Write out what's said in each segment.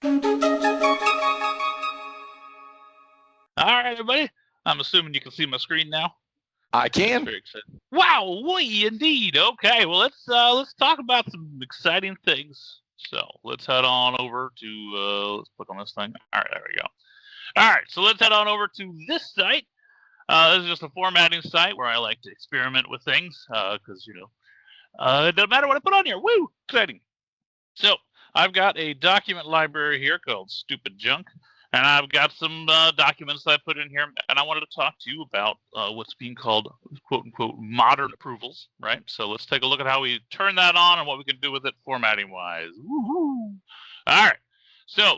All right, everybody. I'm assuming you can see my screen now. I can. Very exciting. Wow, we indeed. Okay, well let's talk about some exciting things. So let's head on over to let's click on this thing. All right, there we go. All right, so let's head on over to this site. This is just a formatting site where I like to experiment with things because it doesn't matter what I put on here. Woo, exciting. So I've got a document library here called Stupid Junk. And I've got some documents that I put in here, and I wanted to talk to you about what's being called, quote unquote, modern approvals, right? So let's take a look at how we turn that on and what we can do with it formatting wise. Woo-hoo. All right. So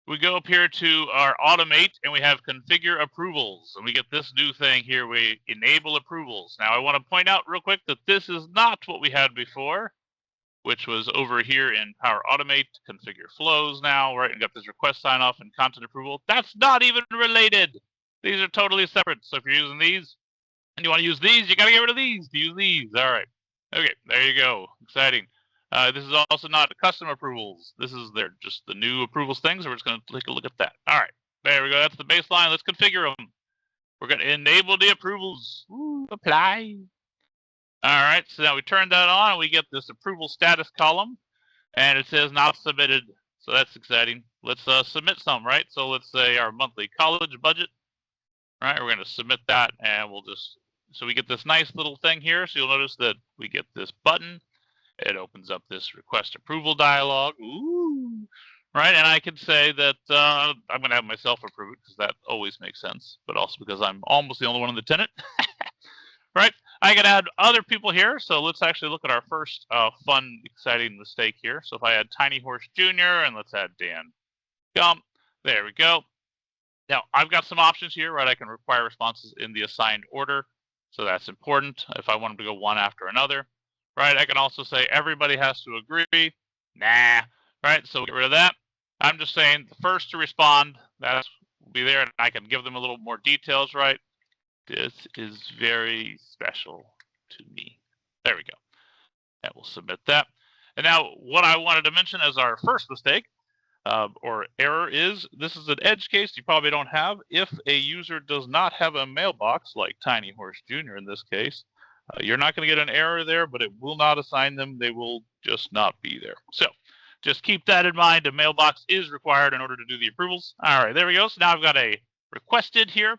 we go up here to our automate and we have configure approvals. And we get this new thing here. We enable approvals. Now I want to point out real quick that this is not what we had before, which was over here in Power Automate, configure flows now, right? And got this request sign off and content approval. That's not even related. These are totally separate. So if you're using these and you want to use these, you got to get rid of these to use these. All right. Okay, there you go. Exciting. This is also not custom approvals. This is just the new approvals thing. So we're just going to take a look at that. All right, there we go. That's the baseline. Let's configure them. We're going to enable the approvals. Ooh, apply. All right, so now we turn that on and we get this approval status column and it says not submitted. So that's exciting. Let's submit some, right? So let's say our monthly college budget, right? We're going to submit that and so we get this nice little thing here. So you'll notice that we get this button. It opens up this request approval dialog. Ooh, right? And I can say that I'm going to have myself approve it because that always makes sense, but also because I'm almost the only one in the tenant. Right? I can add other people here. So let's actually look at our first fun, exciting mistake here. So if I add Tiny Horse Jr. and let's add Dan Gump. There we go. Now I've got some options here, right? I can require responses in the assigned order. So that's important if I want them to go one after another. Right? I can also say everybody has to agree. Nah. Right? So get rid of that. I'm just saying the first to respond, that will be there. And I can give them a little more details, right? This is very special to me. There we go. And we'll submit that. And now what I wanted to mention as our first mistake or error is, this is an edge case you probably don't have. If a user does not have a mailbox, like Tiny Horse Jr. in this case, you're not going to get an error there, but it will not assign them. They will just not be there. So just keep that in mind. A mailbox is required in order to do the approvals. All right, there we go. So now I've got a requested here.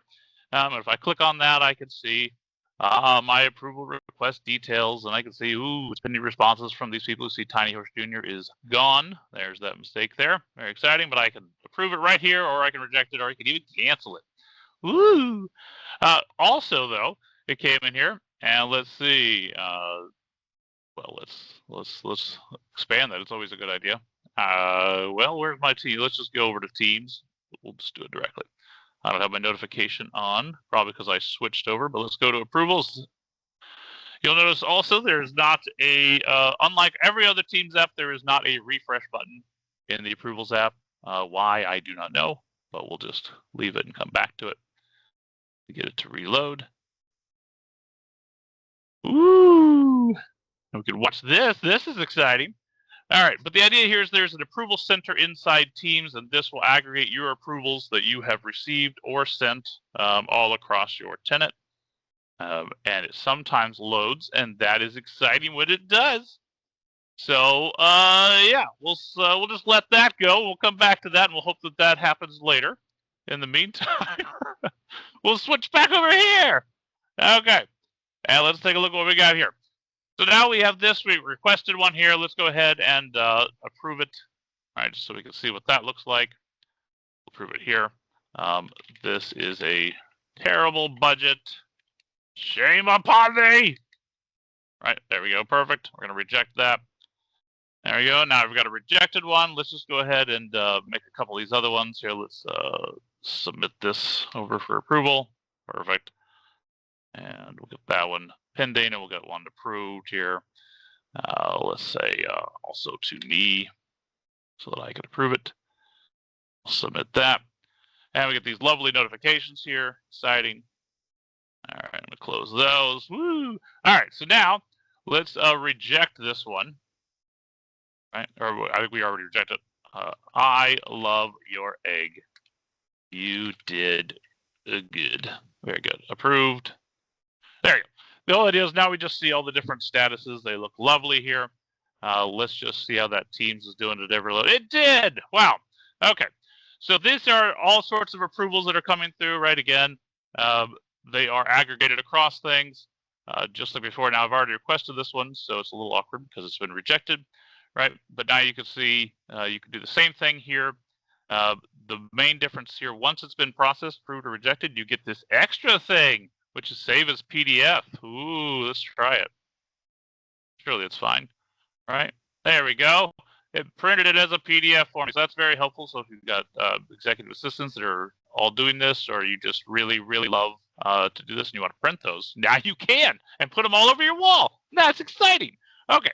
If I click on that, I can see my approval request details, and I can see, ooh, it's pending responses from these people who see Tiny Horse Jr. is gone. There's that mistake there. Very exciting, but I can approve it right here, or I can reject it, or I can even cancel it. Woo! Also, though, it came in here, and let's see. Well, let's expand that. It's always a good idea. Well, where's my team? Let's just go over to Teams. We'll just do it directly. I don't have my notification on, probably because I switched over, but let's go to approvals. You'll notice also there's not a, unlike every other Teams app, there is not a refresh button in the approvals app. Why, I do not know, but we'll just leave it and come back to it to get it to reload. Ooh, we can watch this. This is exciting. All right, but the idea here is there's an approval center inside Teams, and this will aggregate your approvals that you have received or sent all across your tenant. And it sometimes loads, and that is exciting when it does. So, yeah, we'll just let that go. We'll come back to that, and we'll hope that that happens later. In the meantime, we'll switch back over here. Okay, and let's take a look at what we got here. So now we have this, we requested one here. Let's go ahead and approve it. All right, just so we can see what that looks like. Approve it here. This is a terrible budget. Shame upon thee. Right, there we go, perfect. We're gonna reject that. There we go, now we've got a rejected one. Let's just go ahead and make a couple of these other ones here. Let's submit this over for approval. Perfect. And we'll get that one pending, and we'll get one approved here. Let's say also to me, so that I can approve it. I'll submit that. And we get these lovely notifications here. Exciting. All right, I'm going to close those. Woo! All right, so now let's reject this one. Right? Or I think we already rejected it. I love your egg. You did good. Very good. Approved. There you go. The whole idea is now we just see all the different statuses. They look lovely here. Let's just see how that Teams is doing at every load. It did! Wow. Okay. So these are all sorts of approvals that are coming through, right? Again, they are aggregated across things. Just like before, now I've already requested this one, so it's a little awkward because it's been rejected, right? But now you can see, you can do the same thing here. The main difference here, once it's been processed, approved, or rejected, you get this extra thing, which is save as PDF. Ooh, let's try it. Surely it's fine, right? There we go. It printed it as a PDF for me, so that's very helpful. So if you've got executive assistants that are all doing this, or you just really, really love to do this and you want to print those, now you can, and put them all over your wall. That's exciting. Okay.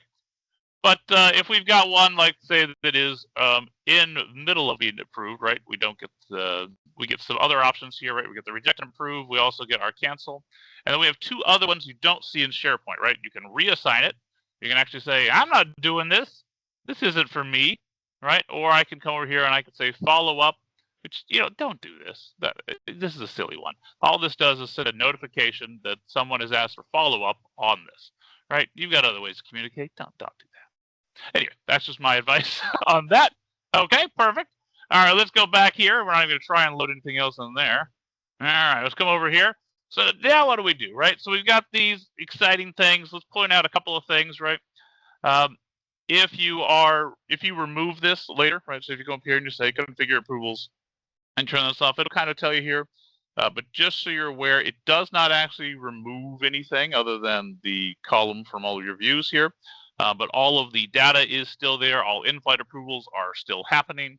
But if we've got one, like say that is in the middle of being approved, right? We don't get we get some other options here, right? We get the reject and approve. We also get our cancel, and then we have two other ones you don't see in SharePoint, right? You can reassign it. You can actually say, I'm not doing this. This isn't for me, right? Or I can come over here and I can say follow up, which, don't do this. This is a silly one. All this does is send a notification that someone has asked for follow up on this, right? You've got other ways to communicate. Don't do that. Anyway, that's just my advice on that. Okay, perfect. All right, let's go back here. We're not even going to try and load anything else in there. All right, let's come over here. So now what do we do, right? So we've got these exciting things. Let's point out a couple of things, right? If you remove this later, right? So if you go up here and you say configure approvals and turn this off, it'll kind of tell you here. But just so you're aware, it does not actually remove anything other than the column from all of your views here. But all of the data is still there. All in-flight approvals are still happening,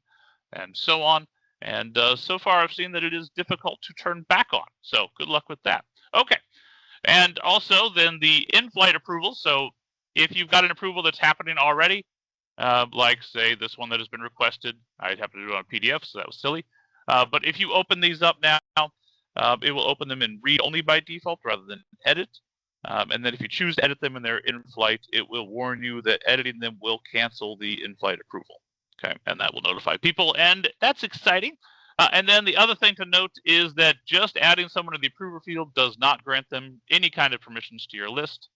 and so on. And so far, I've seen that it is difficult to turn back on. So good luck with that. Okay. And also then the in-flight approvals. So if you've got an approval that's happening already, like say this one that has been requested, I happen to do it on PDF, so that was silly. But if you open these up now, it will open them in read-only by default rather than edit. And then if you choose to edit them and they're in flight, it will warn you that editing them will cancel the in-flight approval. Okay, and that will notify people, and that's exciting. And then the other thing to note is that just adding someone to the approver field does not grant them any kind of permissions to your list.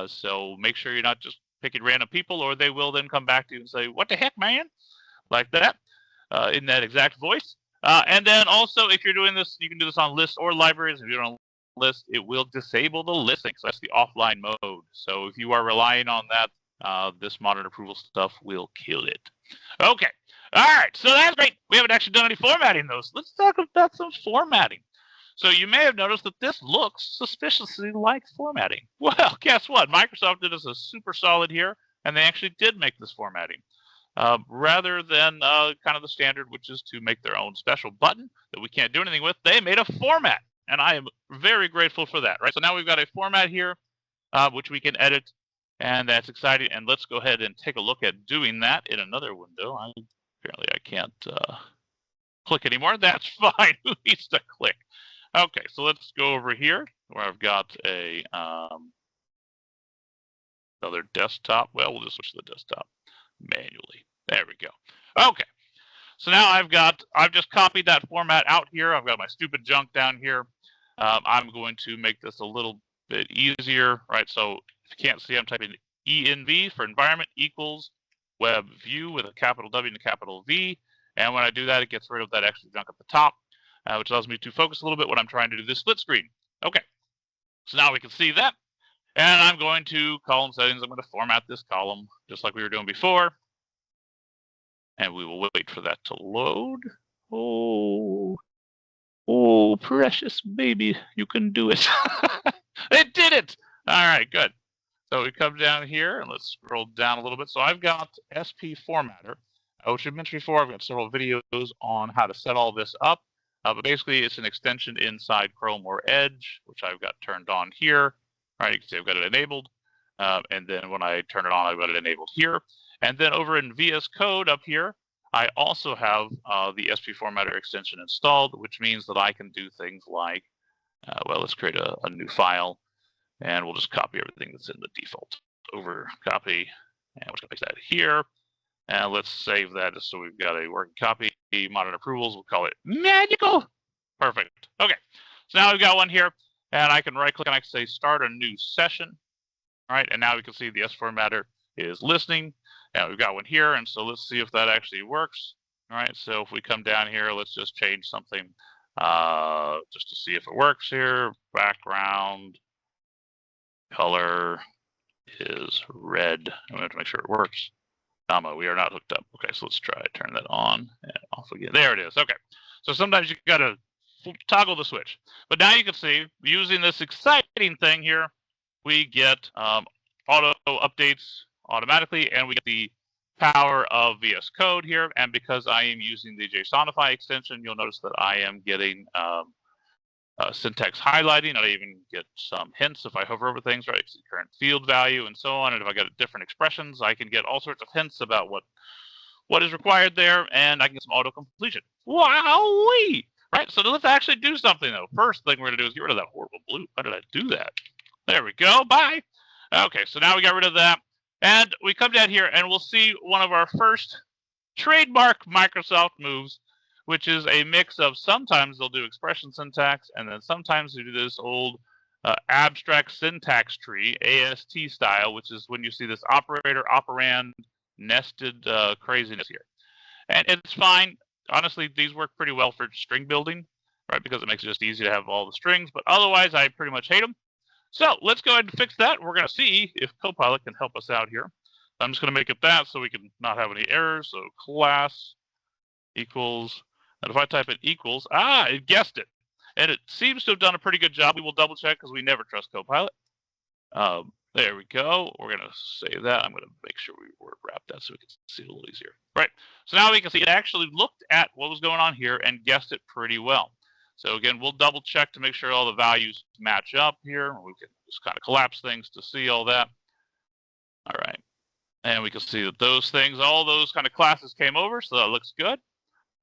So make sure you're not just picking random people, or they will then come back to you and say, "What the heck, man?" Like that, in that exact voice. And then also, if you're doing this, you can do this on lists or libraries. If you're on list, it will disable the listing. So that's the offline mode. So if you are relying on that, this modern approval stuff will kill it. Okay. All right. So that's great. We haven't actually done any formatting though. So let's talk about some formatting. So you may have noticed that this looks suspiciously like formatting. Well, guess what? Microsoft did us a super solid here, and they actually did make this formatting. Rather than kind of the standard, which is to make their own special button that we can't do anything with, they made a format. And I am very grateful for that, right? So now we've got a format here, which we can edit, and that's exciting. And let's go ahead and take a look at doing that in another window. Apparently I can't click anymore. That's fine. Who needs to click? Okay, so let's go over here where I've got a another desktop. Well, we'll just switch to the desktop manually. There we go. Okay. So now I've just copied that format out here. I've got my stupid junk down here. I'm going to make this a little bit easier, right? So if you can't see, I'm typing env for environment equals web view with a capital W and a capital V. And when I do that, it gets rid of that extra junk at the top, which allows me to focus a little bit when I'm trying to do this split screen. Okay. So now we can see that. And I'm going to column settings. I'm going to format this column just like we were doing before. And we will wait for that to load. Oh, precious baby, you can do it. It did it. All right, good. So we come down here and let's scroll down a little bit. So I've got SP Formatter, which I mentioned before. I've got several videos on how to set all this up. But basically, it's an extension inside Chrome or Edge, which I've got turned on here. All right, you can see I've got it enabled. And then when I turn it on, I've got it enabled here. And then over in VS Code up here, I also have the SP Formatter extension installed, which means that I can do things like, well, let's create a new file, and we'll just copy everything that's in the default over copy, and we'll just paste that here. And let's save that just so we've got a working copy. Modern approvals, we'll call it magical. Perfect. Okay, so now we've got one here, and I can right click and I can say start a new session. All right, and now we can see the S formatter is listening, and we've got one here, and so let's see if that actually works. All right, so if we come down here, let's just change something just to see if it works here. Background color is red. I'm going to make sure it works. Comma, we are not hooked up. Okay, so let's try turn that on and off again. There it is. Okay, so sometimes you got to toggle the switch. But now you can see, using this exciting thing here, we get auto updates automatically, and we get the power of VS Code here. And because I am using the JSONify extension, you'll notice that I am getting syntax highlighting. I even get some hints if I hover over things, right? Current field value and so on. And if I got different expressions, I can get all sorts of hints about what is required there, and I can get some auto completion. Wowee! Right, so let's actually do something though. First thing we're gonna do is get rid of that horrible blue. Why did I do that? There we go, bye. Okay, so now we got rid of that. And we come down here and we'll see one of our first trademark Microsoft moves, which is a mix of sometimes they'll do expression syntax, and then sometimes they do this old abstract syntax tree, AST style, which is when you see this operator, operand, nested craziness here. And it's fine. Honestly, these work pretty well for string building, right? Because it makes it just easy to have all the strings, but otherwise I pretty much hate them. So let's go ahead and fix that. We're going to see if Copilot can help us out here. I'm just going to make it that so we can not have any errors. So class equals, and if I type in equals, it guessed it. And it seems to have done a pretty good job. We will double check because we never trust Copilot. There we go. We're going to say that. I'm going to make sure we word wrap that so we can see it a little easier. Right. So now we can see it actually looked at what was going on here and guessed it pretty well. So again, we'll double check to make sure all the values match up here. We can just kind of collapse things to see all that. All right. And we can see that those things, all those kind of classes came over. So that looks good.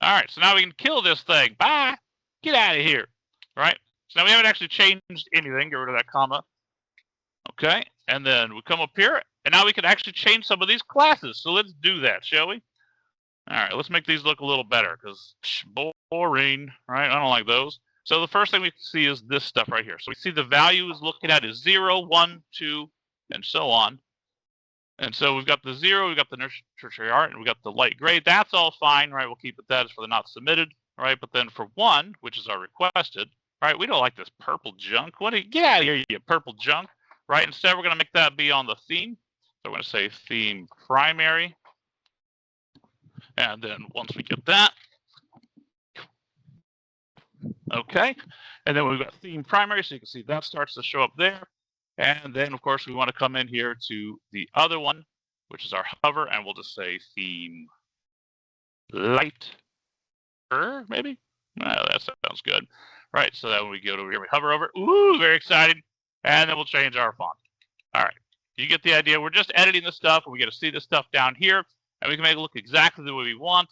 All right. So now we can kill this thing. Bye. Get out of here. All right. So now we haven't actually changed anything. Get rid of that comma. Okay, and then we come up here, and now we can actually change some of these classes. So let's do that, shall we? All right, let's make these look a little better, because boring, right? I don't like those. So the first thing we can see is this stuff right here. So we see the value is looking at is 0, 1, 2, and so on. And so we've got the 0, we've got the tertiary art, and we've got the light gray. That's all fine, right? We'll keep it that as for the not submitted, right? But then for 1, which is our requested, right? We don't like this purple junk. Get out of here, you purple junk. Right, instead we're going to make that be on the theme. So we're going to say theme primary. And then once we get that, okay. And then we've got theme primary, so you can see that starts to show up there. And then, of course, we want to come in here to the other one, which is our hover, and we'll just say theme light, maybe? Well, that sounds good. Right, so then when we go over here, we hover over. Ooh, very exciting. And then we'll change our font. All right, you get the idea. We're just editing this stuff, and we get to see this stuff down here, and we can make it look exactly the way we want.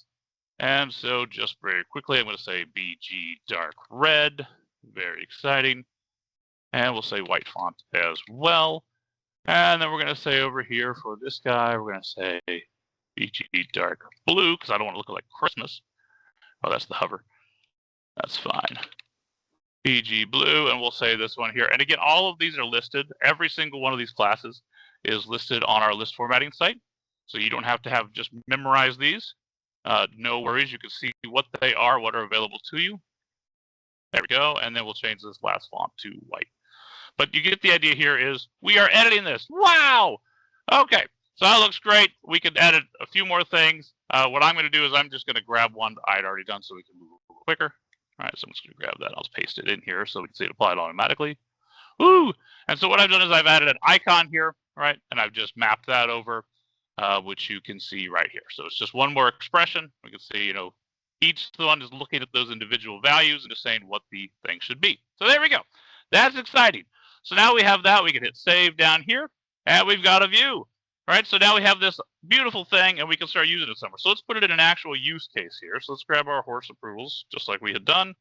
And so just very quickly, I'm going to say BG dark red. Very exciting. And we'll say white font as well. And then we're going to say over here for this guy, we're going to say BG dark blue, because I don't want to look like Christmas. Oh, that's the hover. That's fine. BG blue, and we'll say this one here. And again, all of these are listed. Every single one of these classes is listed on our list formatting site. So you don't have to have just memorize these. No worries. You can see what they are, what are available to you. There we go. And then we'll change this last font to white. But you get the idea here is we are editing this. Wow. Okay. So that looks great. We can edit a few more things. What I'm going to do is I'm just going to grab one that I'd already done so we can move a little quicker. All right, so I'm just going to grab that. I'll just paste it in here so we can see it applied automatically. Woo! And so what I've done is I've added an icon here, right? And I've just mapped that over, which you can see right here. So it's just one more expression. We can see, each one is looking at those individual values and just saying what the thing should be. So there we go. That's exciting. So now we have that. We can hit save down here, and we've got a view. All right, so now we have this beautiful thing, and we can start using it somewhere. So let's put it in an actual use case here. So let's grab our horse approvals, just like we had done.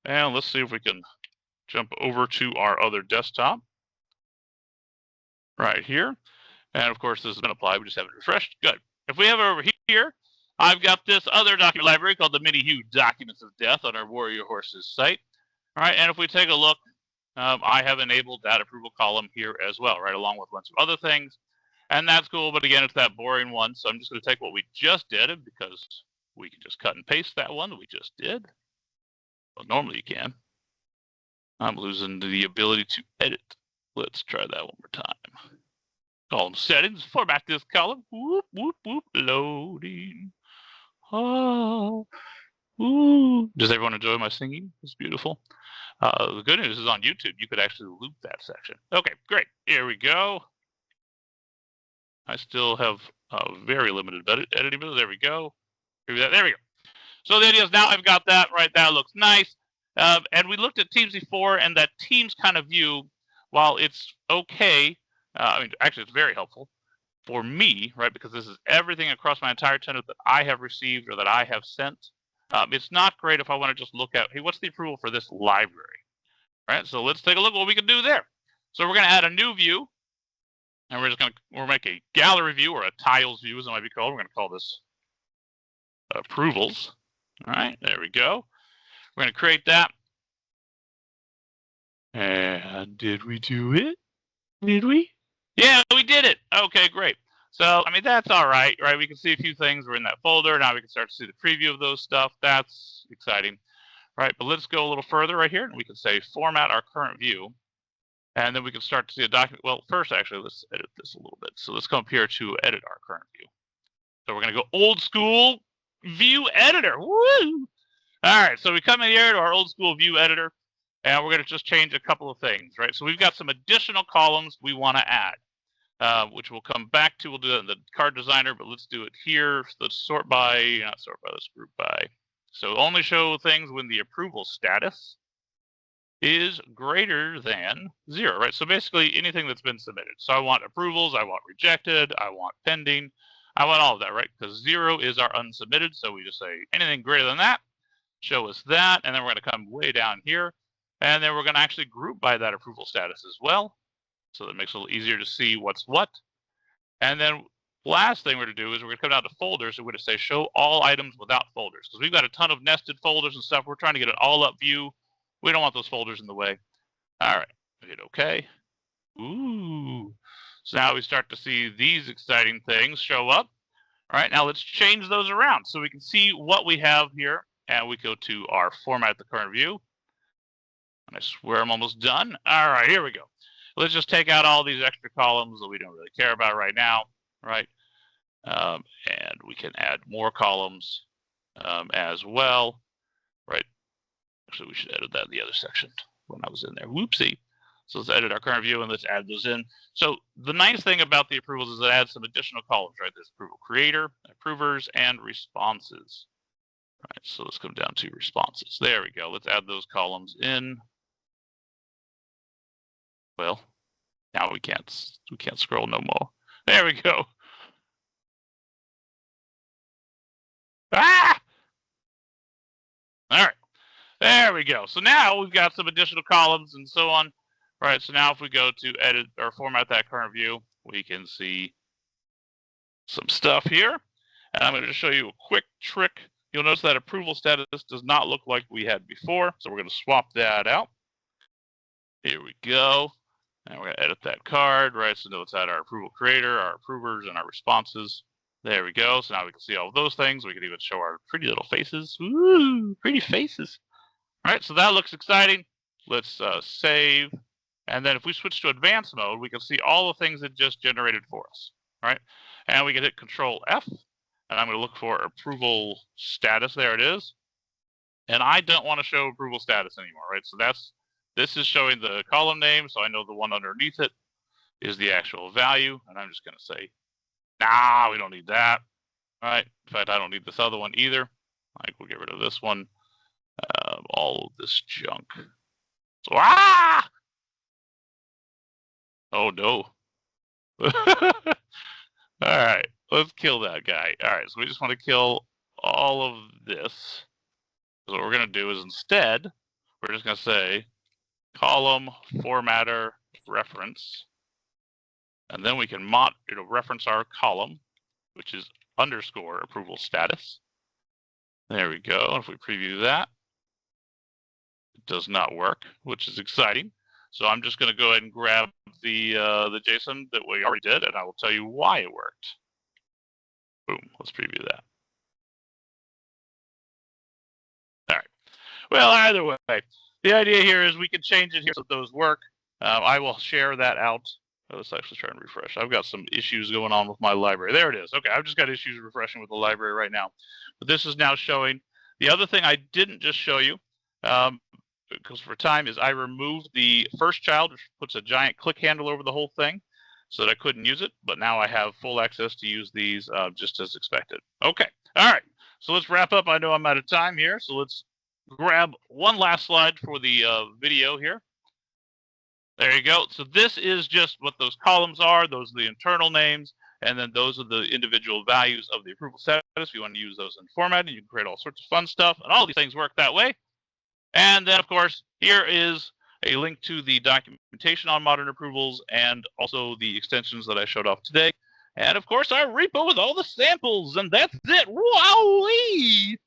And let's see if we can jump over to our other desktop right here. And, of course, this has been applied. We just haven't refreshed. Good. if we have over here, I've got this other document library called the Mini Hue Documents of Death on our Warrior Horses site. All right, and if we take a look, I have enabled that approval column here as well, right, along with a bunch of other things. And that's cool, but again, it's that boring one. So I'm just going to take what we just did, because we can just cut and paste that one that we just did. Well, normally you can. I'm losing the ability to edit. Let's try that one more time. Column settings, format this column. Whoop, whoop, whoop, loading. Oh, ooh. Does everyone enjoy my singing? It's beautiful. The good news is on YouTube, you could actually loop that section. Okay, great. Here we go. I still have very limited editing ability. There we go. There we go. So the idea is now I've got that right. That looks nice. And we looked at Teams before, and that Teams kind of view, while it's okay, I mean, actually, it's very helpful for me, right? Because this is everything across my entire tenant that I have received or that I have sent. It's not great if I want to just look at, hey, what's the approval for this library? All right, so let's take a look at what we can do there. So we're going to add a new view, and we'll make a gallery view, or a tiles view, as it might be called. We're going to call this approvals. All right, there we go. We're going to create that. And did we do it? Did we? Yeah, we did it. Okay, great. So, I mean, that's all right, right? We can see a few things. We're in that folder. Now we can start to see the preview of those stuff. That's exciting. Right, but let's go a little further right here. And we can say format our current view. And then we can start to see a document. Well, first, actually, let's edit this a little bit. So let's come up here to edit our current view. So we're going to go old school view editor. Woo! All right, so we come in here to our old school view editor, and we're going to just change a couple of things, right? So we've got some additional columns we want to add, which we'll come back to. We'll do that in the card designer, but let's do it here. So let's sort by, not sort by, let's group by. So only show things when the approval status is greater than 0, right? So basically anything that's been submitted. So I want approvals, I want rejected, I want pending, I want all of that, right? Because 0 is our unsubmitted, so we just say anything greater than that, show us that, and then we're going to come way down here, and then we're going to actually group by that approval status as well, so that makes it a little easier to see what's what. And then last thing we're going to do is we're going to come down to folders, and we're going to say show all items without folders, because we've got a ton of nested folders and stuff. We're trying to get an all-up view. We don't want those folders in the way. All right, we hit OK. Ooh. So now we start to see these exciting things show up. All right, now let's change those around so we can see what we have here. And we go to our format the current view. And I swear I'm almost done. All right, here we go. Let's just take out all these extra columns that we don't really care about right now, right? And we can add more columns as well, right? Actually, we should edit that in the other section when I was in there. Whoopsie. So let's edit our current view and let's add those in. So the nice thing about the approvals is it adds some additional columns, right? There's approval creator, approvers, and responses. All right, so let's come down to responses. There we go. Let's add those columns in. Well, now we can't scroll no more. There we go. Ah! All right. There we go. So now we've got some additional columns and so on. All right, so now if we go to edit or format that current view, we can see some stuff here. And I'm going to just show you a quick trick. You'll notice that approval status does not look like we had before. So we're going to swap that out. Here we go. And we're going to edit that card, right? So now it's at our approval creator, our approvers, and our responses. There we go. So now we can see all of those things. We can even show our pretty little faces. Ooh, pretty faces. All right, so that looks exciting. Let's save. And then if we switch to advanced mode, we can see all the things it just generated for us. All right, and we can hit Control F. And I'm going to look for approval status. There it is. And I don't want to show approval status anymore, right? So this is showing the column name, so I know the one underneath it is the actual value. And I'm just going to say, nah, we don't need that. All right. In fact, I don't need this other one either. Like, we'll get rid of this one. All of this junk. So, ah! Oh, no. All right. Let's kill that guy. All right, so we just want to kill all of this. So what we're going to do is instead, we're just going to say column formatter reference. And then we can reference our column, which is underscore approval status. There we go. If we preview that, it does not work, which is exciting. So I'm just going to go ahead and grab the JSON that we already did, and I will tell you why it worked. Boom. Let's preview that. All right. Well, either way, the idea here is we can change it here so those work. I will share that out. Let's actually try and refresh. I've got some issues going on with my library. There it is. Okay, I've just got issues refreshing with the library right now. But this is now showing. The other thing I didn't just show you, because for time, is I removed the first child, which puts a giant click handle over the whole thing, so that I couldn't use it. But now I have full access to use these just as expected. Okay, all right. So let's wrap up. I know I'm out of time here, so let's grab one last slide for the video here. There you go. So this is just what those columns are. Those are the internal names, and then those are the individual values of the approval status. If you want to use those in formatting, you can create all sorts of fun stuff, and all these things work that way. And then, of course, here is a link to the documentation on modern approvals and also the extensions that I showed off today. And, of course, our repo with all the samples, and that's it. Wowee!